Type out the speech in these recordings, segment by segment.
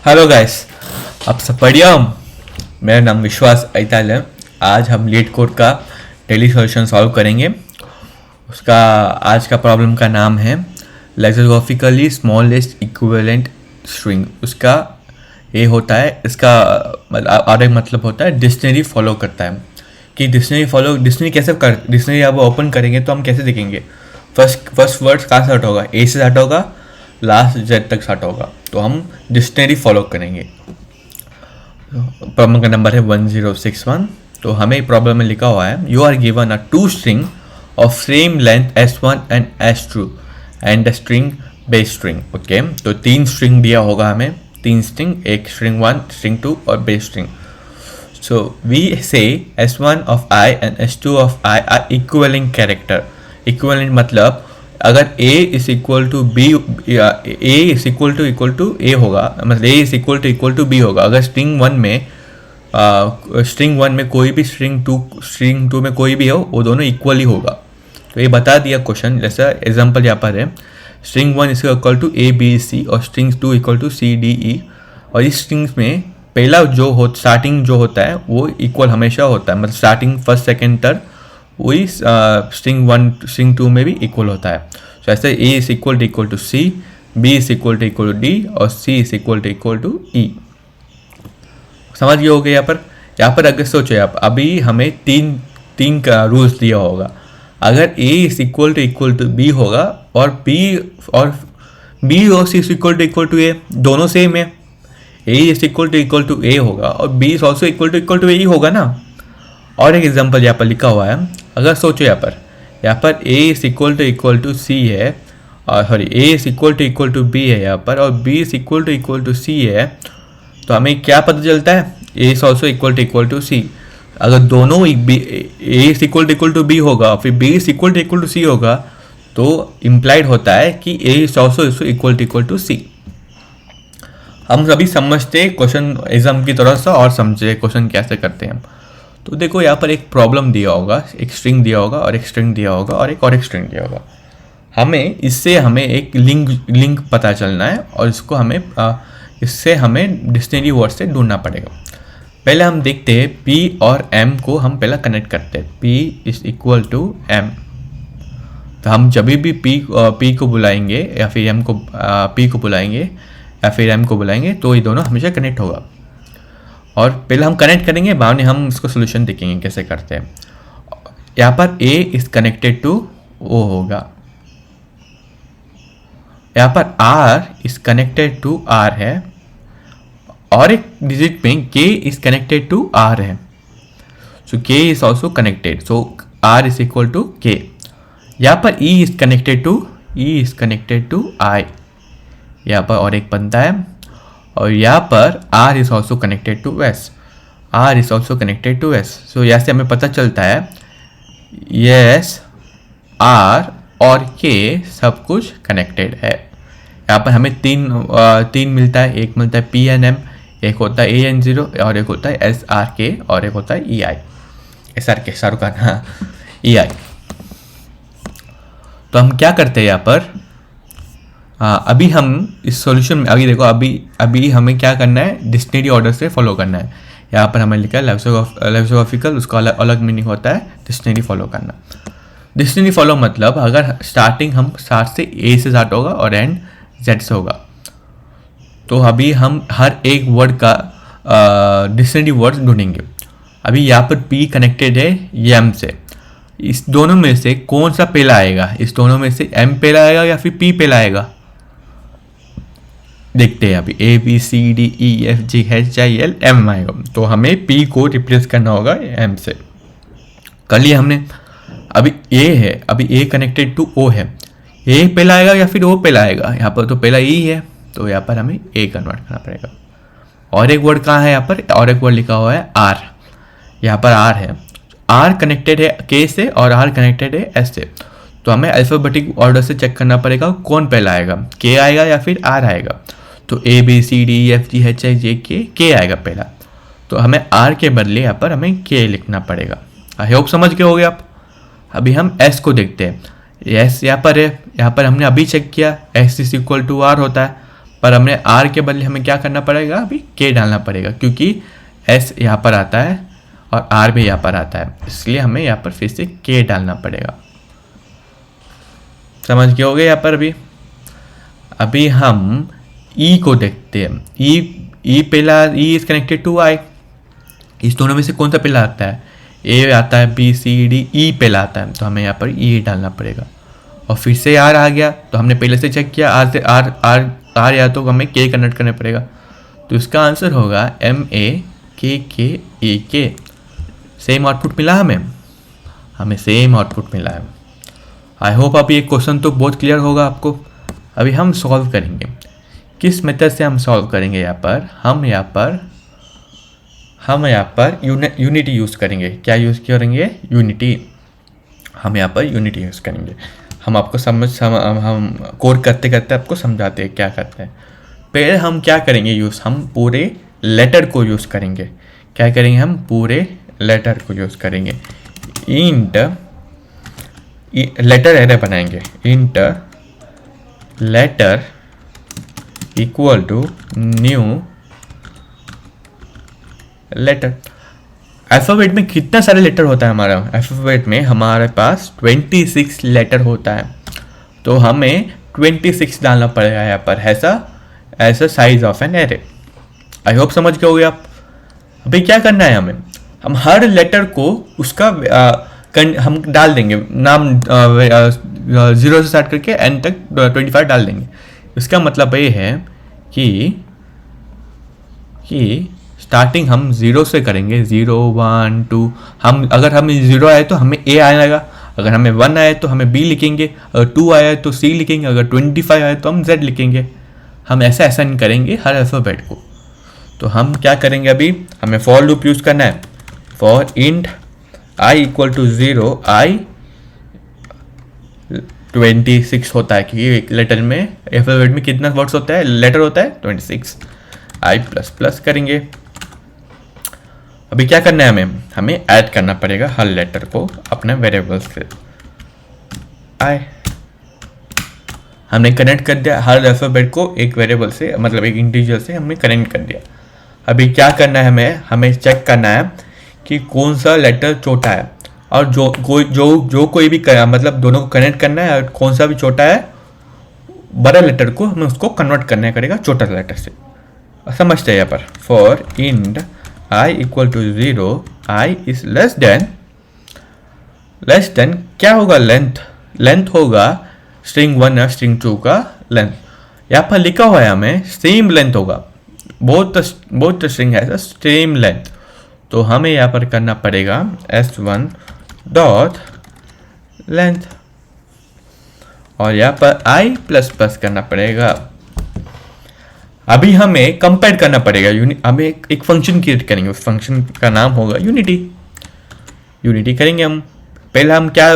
Hello guys, आप सब बढ़िया हो? मेरा नाम विश्वास ऐताल है। आज हम लीड कोड का डेली सॉल्यूशन सॉल्व करेंगे। उसका आज का प्रॉब्लम का नाम है लेक्सिकोग्राफिकली स्मॉलेस्ट इक्विवेलेंट स्ट्रिंग। उसका ये होता है, इसका और एक मतलब होता है डिक्शनरी फॉलो करता है कि डिक्शनरी कैसे कर, डिक्शनरी अब ओपन करेंगे तो हम कैसे देखेंगे फर्स्ट वर्ड कहाँ स्टार्ट होगा, ए से स्टार्ट होगा, लास्ट जेड तक स्टार्ट होगा, तो हम डिक्शनरी फॉलो करेंगे। प्रॉब्लम का नंबर है 1061। तो हमें प्रॉब्लम में लिखा हुआ है you are given a two string of same length S1 and S2 and the string base string. Okay, तो तीन स्ट्रिंग दिया होगा हमें, तीन स्ट्रिंग, एक स्ट्रिंग 1, स्ट्रिंग 2 और base string. So we say S1 of I and S2 of I are equivalent character. Equivalent मतलब अगर A is equal to B, A is equal to A होगा, मतलब A is equal to B होगा। अगर string 1 में कोई भी string 2 में कोई भी हो, वो दोनों इक्वल ही होगा। तो ये बता दिया क्वेश्चन। जैसा एग्जांपल यहाँ पर है, string 1 is equal to A B C और string 2 equal to C D E। और इस स्ट्रिंग्स में पहला स्टार्टिंग जो होता है वो इक्वल हमेशा होता है, मतलब स्टार्टिंग फर्स्ट सेकेंड थर्ड वही स्ट्रिंग 1 स्ट्रिंग 2 में भी इक्वल होता है। तो ऐसे A is equal to C, B is equal to D और C is equal to E। समझ गए होगे? यहाँ पर अगर सोचो आप, अभी हमें तीन का रूल्स दिया होगा। अगर A is equal to B होगा और B और C is equal to A, दोनों सेम है। A is equal to A होगा और B is also equal to A ही होगा ना। और एक एग्जांपल यहाँ पर लिखा हुआ है, अगर सोचो यहाँ पर A is equal to C है, और sorry A is equal to B है यहाँ पर, और B is equal to C है, तो हमें क्या पता चलता है? A is also equal to C। अगर दोनों A is equal to B होगा फिर B is equal to C होगा, तो इम्प्लाइड होता है कि A is also equal to C। हम सभी समझते क्वेश्चन एग्जाम की तरह से, और समझे क्वेश्चन कैसे करते हैं। तो देखो यहाँ पर एक प्रॉब्लम दिया होगा, एक स्ट्रिंग दिया होगा और एक स्ट्रिंग दिया होगा और एक स्ट्रिंग दिया होगा। हमें एक लिंक पता चलना है, और इससे हमें डिक्शनरी वर्ड से ढूंढना पड़ेगा। पहले हम देखते हैं P और M को हम पहले कनेक्ट करते हैं। P is equal to M। तो हम जब भी P को बुलाएंगे या फिर P को बुलाएंगे या फिर M को बुलाएंगे, तो ये दोनों हमेशा कनेक्ट होगा। और पहले हम कनेक्ट करेंगे, बाद में हम इसको सोल्यूशन देखेंगे कैसे करते हैं। यहाँ पर A is connected to O होगा, यहाँ पर R is connected to R है, और एक डिजिट में K is connected to R है। So K is also connected, so R is equal to K। यहाँ पर E is connected to I, यहाँ पर और एक बनता है। और यहाँ पर R is also connected to S। So यहाँ से हमें पता चलता है yes, R और K सब कुछ कनेक्टेड है। यहाँ पर हमें तीन मिलता है, एक मिलता है PNM, एक होता है AN0 और एक होता है SRK और एक होता है EI। SRK शाहरुख खान, हाँ, EI। तो हम क्या करते हैं यहाँ पर, अभी हम इस सॉल्यूशन में, अभी देखो, अभी हमें क्या करना है, डिक्शनरी ऑर्डर से फॉलो करना है। यहाँ पर हमें लिखा है लेक्सिकोग्राफिकल, उसका अलग मीनिंग होता है डिक्शनरी फॉलो करना। डिक्शनरी फॉलो मतलब अगर स्टार्टिंग हम स्टार्ट से A से स्टार्ट होगा और एंड Z से होगा, तो अभी हम हर एक वर्ड का डिक्शनरी वर्ड ढूंढेंगे। अभी यहाँ पर P कनेक्टेड है M से, इस दोनों में से कौन सा पहला आएगा? इस दोनों में से M पहला आएगा या फिर P पहला आएगा? देखते हैं। अभी A B C D E F G H I L M आएगा, तो हमें P को रिप्लेस करना होगा M से। कर लिया हमने। अभी A है, अभी A कनेक्टेड टू O है, A पहला आएगा या फिर O पहला आएगा? यहाँ पर तो पहला E है, तो यहाँ पर हमें A कन्वर्ट करना पड़ेगा। और एक वर्ड कहाँ है? यहाँ पर और एक वर्ड लिखा हुआ है R, यहाँ पर R है। R कनेक्टेड है K से और R कनेक्टेड है S से, तो हमें अल्फाबेटिक ऑर्डर से चेक करना पड़ेगा कौन पहला आएगा, K आएगा या फिर R आएगा। तो A B C D E F G H I J K आएगा पहला, तो हमें R के बदले यहाँ पर हमें K लिखना पड़ेगा। आई होप समझ गए होगे आप। अभी हम S को देखते हैं। S यहाँ पर है, यहाँ पर हमने अभी चेक किया S is equal to R होता है, पर हमने आर के बदले हमें क्या करना पड़ेगा, अभी के डालना पड़ेगा, क्योंकि एस यहाँ पर आता है और आर भी यहाँ पर आता है, इसलिए हमें यहाँ पर फिर से के डालना पड़ेगा। समझ गए होगे यहाँ पर। अभी हम ई को देखते हैं। ई पहला, ई इज कनेक्टेड टू आई, इस दोनों में से कौन सा पहला आता है, ए आता है, बी सी डी, ई पहला आता है, तो हमें यहाँ पर ई डालना पड़ेगा। और फिर से आर आ गया, तो हमने पहले से चेक किया, आर से आर या तो हमें के कन्वर्ट करना पड़ेगा, तो इसका आंसर होगा MAKKE। सेम आउटपुट मिला हमें सेम आउटपुट मिला है। आई होप अभी ये क्वेश्चन तो बहुत क्लियर होगा आपको। अभी हम सॉल्व करेंगे, किस मेथड से हम सॉल्व करेंगे। हम यहाँ पर यूनिटी यूज़ करेंगे। क्या यूज़ करेंगे, यूनिटी। हम यहाँ पर यूनिटी यूज़ करेंगे। हम आपको हम कोड करते करते आपको समझाते हैं क्या करते हैं। पहले हम क्या करेंगे यूज़, हम पूरे लेटर को यूज़ करेंगे। क्या करेंगे, हम पूरे लेटर को यूज़ करेंगे। इंट लेटर एरे बनाएंगे, int letter equal to new letter. Alphabet में कितना सारे लेटर होता है हमारा, अल्फ़ाबेट में हमारे पास 26 लेटर होता है, तो हमें 26 डालना पड़ेगा यहाँ पर, ऐसा size of an array. I hope समझ गए होगे आप। अभी क्या करना है हम हर लेटर को उसका हम डाल देंगे नाम, 0 से स्टार्ट करके एन तक 25 डाल देंगे। इसका मतलब ये है कि स्टार्टिंग हम 0 से करेंगे, 0 1 2। अगर हमें 0 आए तो हमें ए आएगा, अगर हमें 1 आए तो हमें बी लिखेंगे, अगर 2 आया तो सी लिखेंगे, अगर 25 आए तो हम जेड लिखेंगे। हम ऐसा नहीं करेंगे हर अल्फ़ाबेट को। तो हम क्या करेंगे, अभी हमें फॉर लूप यूज़ करना है। For int I equal to 0, I 26 होता है, क्योंकि एक लेटर में, अल्फ़ाबेट में कितना वर्ड्स होता है, लेटर होता है 26। आई प्लस प्लस करेंगे। अभी क्या करना है, हमें ऐड करना पड़ेगा हर लेटर को अपने वेरिएबल्स से। आई हमने कनेक्ट कर दिया हर अल्फ़ाबेट को एक वेरिएबल से, मतलब एक इंटीजर से हमने कनेक्ट कर दिया। अभी क्या करना है, हमें चेक करना है कि कौन सा लेटर छोटा है, और जो कोई भी मतलब दोनों को कनेक्ट करना है, और कौन सा भी छोटा है बड़ा लेटर को हमें उसको कन्वर्ट करना पड़ेगा छोटा लेटर से। समझते हैं यहाँ पर। For int I equal to 0, I is less than क्या होगा, लेंथ होगा स्ट्रिंग 1 या स्ट्रिंग 2 का लेंथ। यहाँ पर लिखा हुआ है हमें सेम लेंथ होगा, बहुत स्ट्रिंग है सेम लेंथ, तो हमें यहाँ पर करना पड़ेगा s1 डॉट लेंथ, और यहाँ पर i प्लस प्लस करना पड़ेगा। अभी हमें कंपेयर करना पड़ेगा, हमें एक फंक्शन क्रिएट करेंगे, उस फंक्शन का नाम होगा यूनिटी करेंगे हम। पहले हम क्या,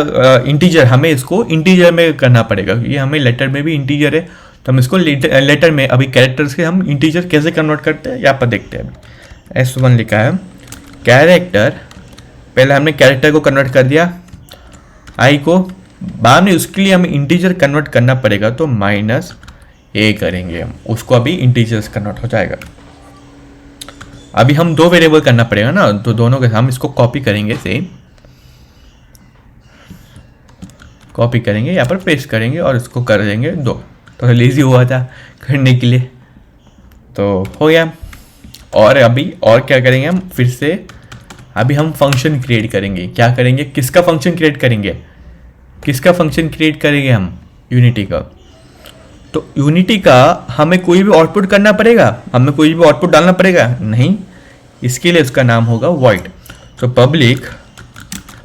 इंटीजर, हमें इसको इंटीजर में करना पड़ेगा, क्योंकि हमें लेटर में भी इंटीजर है, तो हम इसको लेटर में, अभी कैरेक्टर्स के हम इंटीजर कैसे कन्वर्ट करते हैं यहाँ पर देखते हैं। अभी s1 लिखा है कैरेक्टर, पहले हमने कैरेक्टर को कन्वर्ट कर दिया आई को, बाद में उसके लिए हमें इंटीजर कन्वर्ट करना पड़ेगा, तो -a करेंगे हम उसको, अभी इंटीजर्स कन्वर्ट हो जाएगा। अभी हम 2 वेरिएबल करना पड़ेगा ना, तो दोनों के हम इसको कॉपी करेंगे, सेम कॉपी करेंगे, यहाँ पर पेस्ट करेंगे और इसको कर देंगे 2। तो लेजी हुआ था करने के लिए, तो हो गया। और अभी और क्या करेंगे हम, फिर से अभी हम फंक्शन क्रिएट करेंगे। क्या करेंगे, किसका फंक्शन क्रिएट करेंगे हम, यूनिटी का। तो यूनिटी का हमें कोई भी आउटपुट करना पड़ेगा, हमें कोई भी आउटपुट डालना पड़ेगा नहीं, इसके लिए उसका नाम होगा void। तो पब्लिक,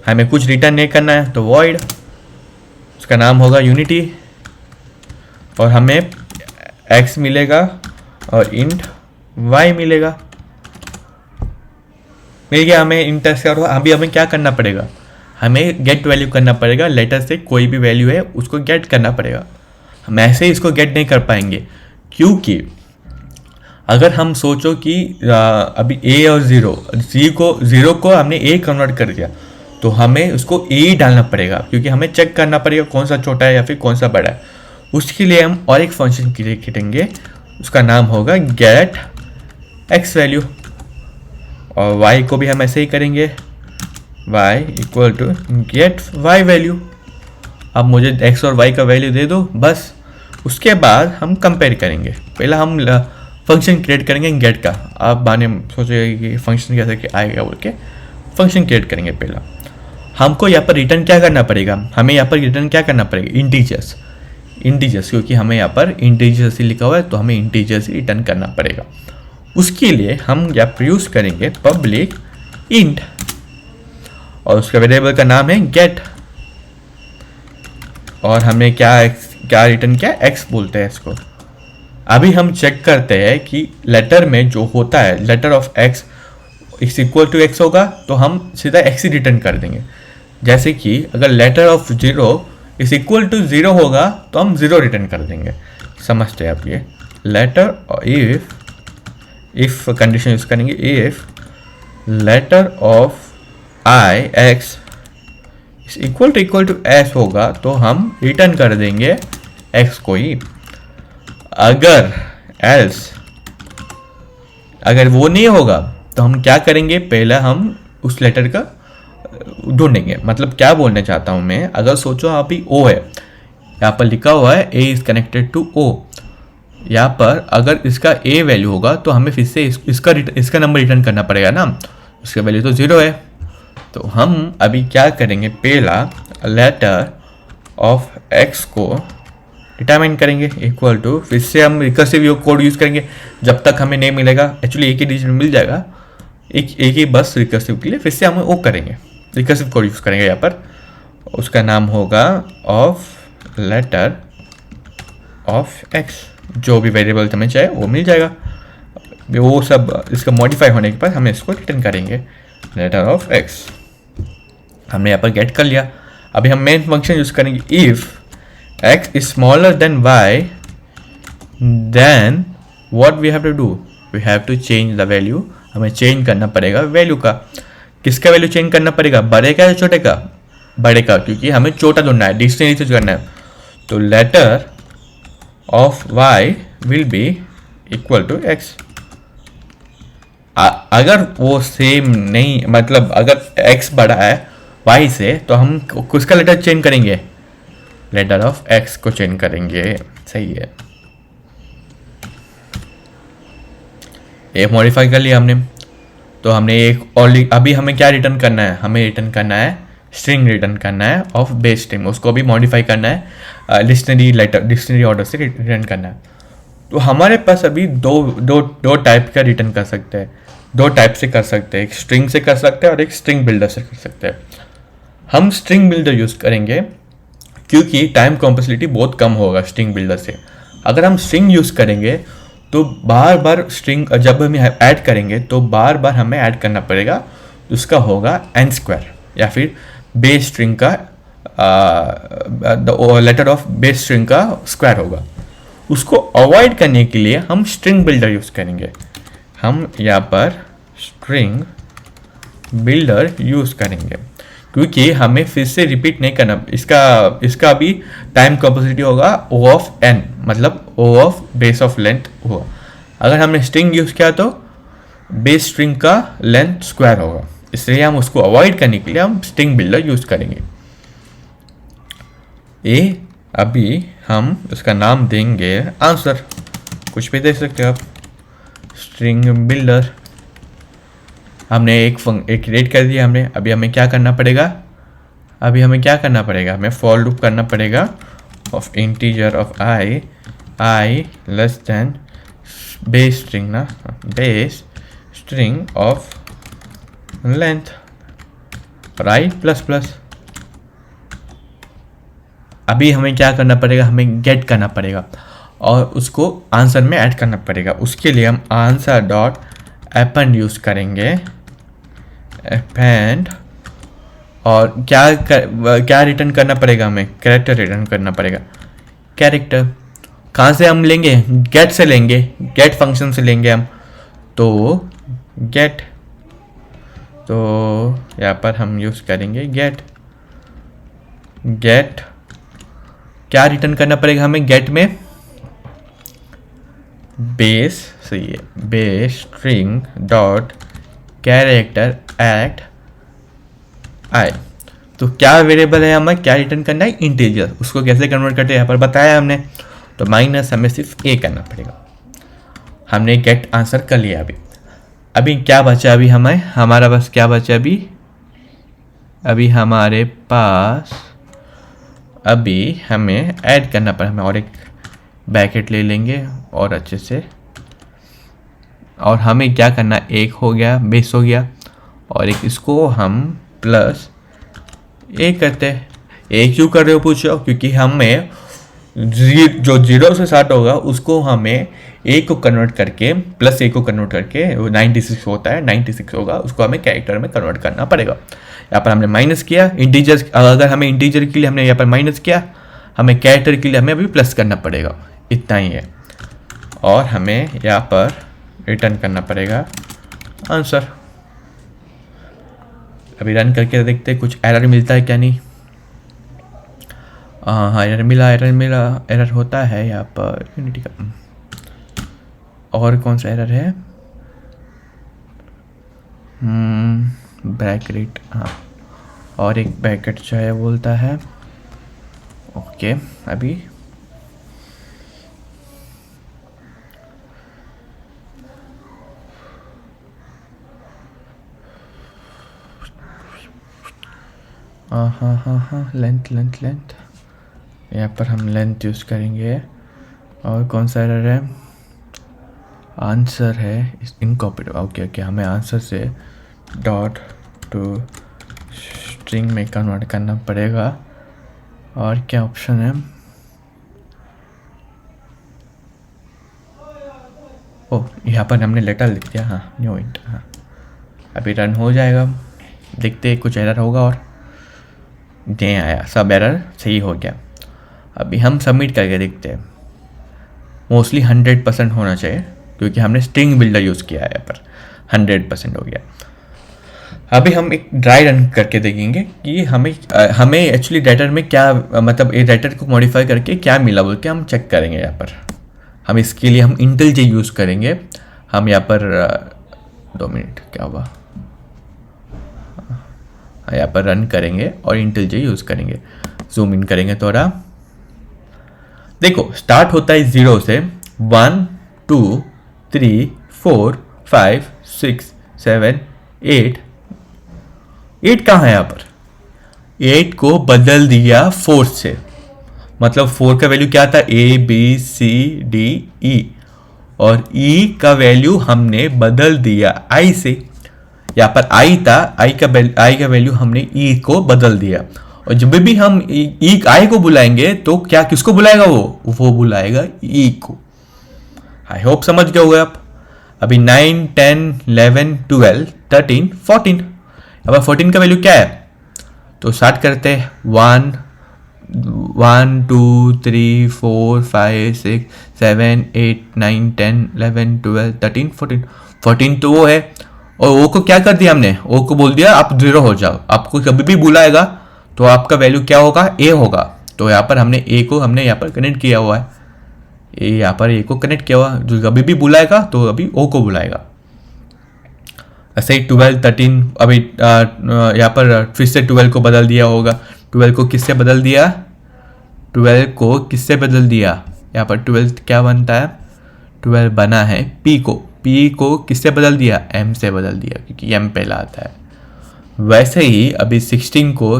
हमें कुछ रिटर्न नहीं करना है, तो void, उसका नाम होगा यूनिटी, और हमें x मिलेगा और int y मिलेगा। मिल गया हमें इंटर से। और अभी हमें क्या करना पड़ेगा, हमें गेट वैल्यू करना पड़ेगा, लेटर से कोई भी वैल्यू है उसको गेट करना पड़ेगा। हम ऐसे ही इसको गेट नहीं कर पाएंगे, क्योंकि अगर हम सोचो कि अभी a और 0 को हमने a कन्वर्ट कर दिया, तो हमें उसको a डालना पड़ेगा, क्योंकि हमें चेक करना पड़ेगा कौन सा छोटा है या फिर कौन सा बड़ा है। उसके लिए हम और एक फंक्शन क्रिएट करेंगे, उसका नाम होगा गेट एक्स वैल्यू, और वाई को भी हम ऐसे ही करेंगे, Y equal to get Y value. अब मुझे एक्स और वाई का वैल्यू दे दो बस। उसके बाद हम कंपेयर करेंगे। पहला हम फंक्शन क्रिएट करेंगे गेट का। आप बाने सोचेंगे कि फंक्शन कैसे आएगा बोल के, फंक्शन क्रिएट करेंगे। पहला हमको यहाँ पर रिटर्न क्या करना पड़ेगा, हमें यहाँ पर रिटर्न क्या करना पड़ेगा, इंटीजर्स, क्योंकि हमें यहाँ पर इंटीजर्स ही लिखा हुआ है तो हमें इंटीजर्स ही रिटर्न करना पड़ेगा। उसके लिए हम यहाँ पर यूज़ करेंगे पब्लिक इंट, और उसका वेरिएबल का नाम है गेट, और हमने क्या रिटर्न किया, एक्स बोलते हैं इसको। अभी हम चेक करते हैं कि लेटर में जो होता है, letter of X is equal to X होगा तो हम सीधा एक्स ही रिटर्न कर देंगे। जैसे कि अगर letter of zero is equal to zero होगा तो हम जीरो रिटर्न कर देंगे। समझते हैं आप ये लेटर, इफ कंडीशन यूज करेंगे, if letter of I X is equal to S होगा तो हम रिटर्न कर देंगे एक्स को ही। अगर एल्स, अगर वो नहीं होगा तो हम क्या करेंगे, पहला हम उस लेटर का ढूंढेंगे। मतलब क्या बोलना चाहता हूं मैं, अगर सोचो आप ही ओ है, यहाँ पर लिखा हुआ है ए इज कनेक्टेड टू ओ, यहाँ पर अगर इसका ए वैल्यू होगा तो हमें फिर से इसका नंबर रिटर्न करना पड़ेगा ना, उसका वैल्यू तो जीरो है। तो हम अभी क्या करेंगे, पहला लेटर ऑफ एक्स को डिटरमाइन करेंगे इक्वल टू, फिर से हम रिकर्सिव कोड यूज करेंगे जब तक हमें नहीं मिलेगा। एक्चुअली एक ही डिजिट मिल जाएगा, एक ही बस रिकर्सिव के लिए, फिर से हम वो करेंगे, रिकर्सिव कोड यूज करेंगे यहाँ पर। उसका नाम होगा ऑफ लेटर ऑफ एक्स, जो भी वेरिएबल हमें चाहिए वो मिल जाएगा। वो सब इसका मॉडिफाई होने के बाद हमें इसको रिटर्न करेंगे लेटर ऑफ एक्स। हमने यहाँ पर गेट कर लिया। अभी हम मेन फंक्शन यूज करेंगे, if x is smaller than y, then what we have to do, we have to change the value। हमें चेंज करना पड़ेगा वैल्यू का। किसका वैल्यू चेंज करना पड़ेगा, बड़े का या छोटे का, बड़े का, क्योंकि हमें छोटा ढूंढना है, डिक्शनरी से करना है। तो letter of y will be equal to x। अगर वो सेम नहीं, मतलब अगर x बड़ा है y से तो हम किसका लेटर चेंज करेंगे, लेटर ऑफ एक्स को चेंज करेंगे। सही है, एक मॉडिफाई कर लिया हमने। तो हमने एक और अभी हमें क्या रिटर्न करना है, हमें रिटर्न करना है स्ट्रिंग रिटर्न करना है ऑफ बेस स्ट्रिंग, उसको भी मॉडिफाई करना है, डिक्शनरी ऑर्डर से रिटर्न करना है। तो हमारे पास अभी दो टाइप का रिटर्न कर सकते हैं, दो टाइप से कर सकते हैं, एक स्ट्रिंग से कर सकते हैं और एक स्ट्रिंग बिल्डर से कर सकते हैं। हम स्ट्रिंग बिल्डर यूज़ करेंगे क्योंकि टाइम कॉम्प्लेक्सिटी बहुत कम होगा स्ट्रिंग बिल्डर से। अगर हम स्ट्रिंग यूज़ करेंगे तो बार बार स्ट्रिंग जब हम ऐड करेंगे तो बार बार हमें ऐड करना पड़ेगा, उसका होगा n स्क्वायर, या फिर बेस स्ट्रिंग का लेटर ऑफ बेस स्ट्रिंग का स्क्वायर होगा। उसको अवॉइड करने के लिए हम स्ट्रिंग बिल्डर यूज़ करेंगे। हम यहाँ पर स्ट्रिंग बिल्डर यूज़ करेंगे क्योंकि हमें फिर से रिपीट नहीं करना। इसका भी टाइम कैपेसिटी होगा O ऑफ n, मतलब O of base of length होगा। अगर हमने स्ट्रिंग यूज़ किया तो बेस स्ट्रिंग का लेंथ स्क्वायर होगा, इसलिए हम उसको अवॉइड करने के लिए हम स्ट्रिंग बिल्डर यूज़ करेंगे। अभी हम उसका नाम देंगे आंसर, कुछ भी दे सकते हो आप, स्ट्रिंग बिल्डर। हमने एक क्रिएट कर दिया हमने। अभी हमें क्या करना पड़ेगा, हमें फॉर लूप करना पड़ेगा of integer of I less than base string ना, बेस स्ट्रिंग ऑफ लेंथ और आई प्लस प्लस। अभी हमें क्या करना पड़ेगा, हमें गेट करना पड़ेगा और उसको आंसर में ऐड करना पड़ेगा। उसके लिए हम आंसर डॉट अपेंड यूज़ करेंगे, अपेंड, और क्या रिटर्न करना पड़ेगा, हमें कैरेक्टर रिटर्न करना पड़ेगा। कैरेक्टर कहाँ से हम लेंगे, गेट से लेंगे, गेट फंक्शन से लेंगे हम। तो गेट, तो यहाँ पर हम यूज़ करेंगे गेट। क्या रिटर्न करना पड़ेगा हमें गेट में, बेस, सही है, base string dot character at i. तो क्या वेरिएबल है हमें, क्या रिटर्न करना है, इंटीजर। उसको कैसे कन्वर्ट करते हैं यहाँ पर बताया हमने। तो माइनस हमें सिर्फ ए करना पड़ेगा। हमने गेट आंसर कर लिया। अभी क्या बचा, अभी हमें हमारा बस क्या बचा अभी हमारे पास अभी हमें ऐड करना पड़ा। हमें और एक ब्रैकेट ले लेंगे और अच्छे से, और हमें क्या करना, एक हो गया, बेस हो गया, और एक इसको हम प्लस ए करते हैं। ए क्यों कर रहे हो पूछो, क्योंकि हमें जो 0 से स्टार्ट होगा उसको हमें ए को कन्वर्ट करके प्लस ए को कन्वर्ट करके, वो 96 होता है, 96 होगा, उसको हमें कैरेक्टर में कन्वर्ट करना पड़ेगा। यहाँ पर हमने माइनस किया इंटीजर, अगर हमें इंटीजर के लिए हमने यहाँ पर माइनस किया, हमें कैरेक्टर के लिए हमें अभी प्लस करना पड़ेगा, इतना ही है। और हमें यहाँ पर रिटर्न करना पड़ेगा आंसर। अभी रन करके देखते हैं कुछ एरर मिलता है क्या नहीं। हाँ, एरर मिला, एरर होता है यहाँ पर यूनिटी का। और कौन सा एरर है, ब्रैकेट, हाँ, और एक ब्रैकेट जो है बोलता है ओके। अभी हाँ, लेंथ यहाँ पर हम लेंथ यूज़ करेंगे। और कौन सा एरर है, आंसर है इनकॉम्पिटेबल। ओके, हमें आंसर से डॉट टू स्ट्रिंग में कन्वर्ट करना पड़ेगा। और क्या ऑप्शन है, ओह, यहाँ पर हमने लेटर लिख दिया, हाँ, न्यू इंट, हाँ। अभी रन हो जाएगा, देखते कुछ एरर होगा, और नहीं आया, सब एरर सही हो गया। अभी हम सबमिट करके देखते हैं। मोस्टली 100% होना चाहिए, क्योंकि हमने स्ट्रिंग बिल्डर यूज़ किया है, यहाँ पर 100% हो गया। अभी हम एक ड्राई रन करके देखेंगे कि हमें एक्चुअली राइटर में क्या, मतलब ये राइटर को मॉडिफाई करके क्या मिला बोल के हम चेक करेंगे। यहाँ पर हम इसके लिए हम इंटेल यूज़ करेंगे। हम यहाँ पर 2 मिनट, क्या हुआ, यहाँ पर रन करेंगे और इंटेल यूज़ करेंगे। जूम इन करेंगे थोड़ा, देखो स्टार्ट होता है 0 से, 1 2 3 4 5 6 7 8 कहाँ है यहाँ पर, 8 को बदल दिया 4 से। मतलब 4 का वैल्यू क्या था, A B C D E, और E का वैल्यू हमने बदल दिया I से। यहाँ पर I था, I का वैल्यू हमने E को बदल दिया। और जब भी हम I को बुलाएंगे तो क्या, किसको बुलाएगा, वो बुलाएगा E को। आई होप समझ गए होगे आप। अभी 9 10 11 12 13 14, अब 14 का वैल्यू क्या है, तो स्टार्ट करते हैं 1 2 3 4 5 6 7 8 9 10 11 12 13 14। 14 तो वो है, और ओ को क्या कर दिया हमने, ओ को बोल दिया आप 0 हो जाओ। आपको कभी भी बुलाएगा तो आपका वैल्यू क्या होगा, ए होगा। तो यहाँ पर हमने ए को हमने यहाँ पर कनेक्ट किया हुआ है, यहाँ पर ए को कनेक्ट किया हुआ, जो कभी भी बुलाएगा तो अभी ओ को बुलाएगा। ऐसे ही 12 13, अभी यहाँ पर फिर से 12 को बदल दिया होगा। 12 को किससे बदल दिया, 12 को किससे बदल दिया, यहाँ पर 12 क्या बनता है, 12 बना है पी को किससे बदल दिया, एम से बदल दिया, क्योंकि एम पहला आता है। वैसे ही अभी 16 को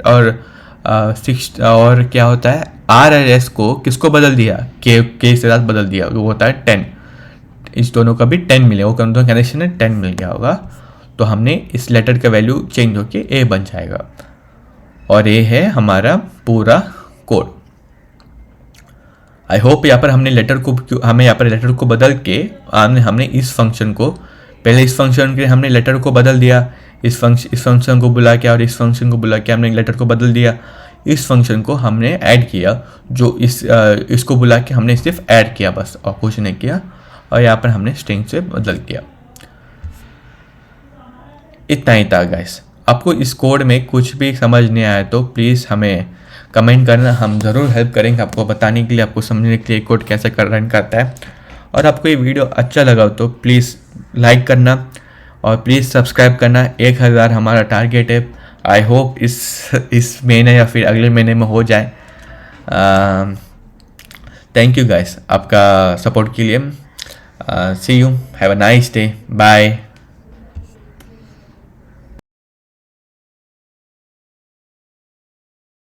और क्या होता है, आर और एस को किसको बदल दिया, के से साथ बदल दिया, वो होता है 10। इस दोनों का भी 10 मिले, वो दोनों कनेक्शन है 10 मिल गया होगा। तो हमने इस लेटर का वैल्यू चेंज होके ए बन जाएगा, और ये है हमारा पूरा कोड। आई होप यहाँ पर हमने लेटर को बदल के हमने इस फंक्शन को, पहले इस फंक्शन के हमने लेटर को बदल दिया, इस फंक्शन को बुला के और इस फंक्शन को बुला के हमने लेटर को बदल दिया। इस फंक्शन को हमने ऐड किया, जो इसको बुला के हमने सिर्फ ऐड किया बस, और कुछ नहीं किया। और यहाँ पर हमने स्ट्रिंग से बदल दिया। इतना ही था गाइस। आपको इस कोड में कुछ भी समझ नहीं आया तो प्लीज़ हमें कमेंट करना, हम ज़रूर हेल्प करेंगे आपको बताने के लिए, आपको समझने के लिए कोड कैसे रन करता है। और आपको ये वीडियो अच्छा लगा तो प्लीज़ लाइक करना और प्लीज़ सब्सक्राइब करना। 1000 हमारा टारगेट है। आई होप इस महीने या फिर अगले महीने में हो जाए। थैंक यू गाइस आपका सपोर्ट के लिए। See you, have a nice day, bye.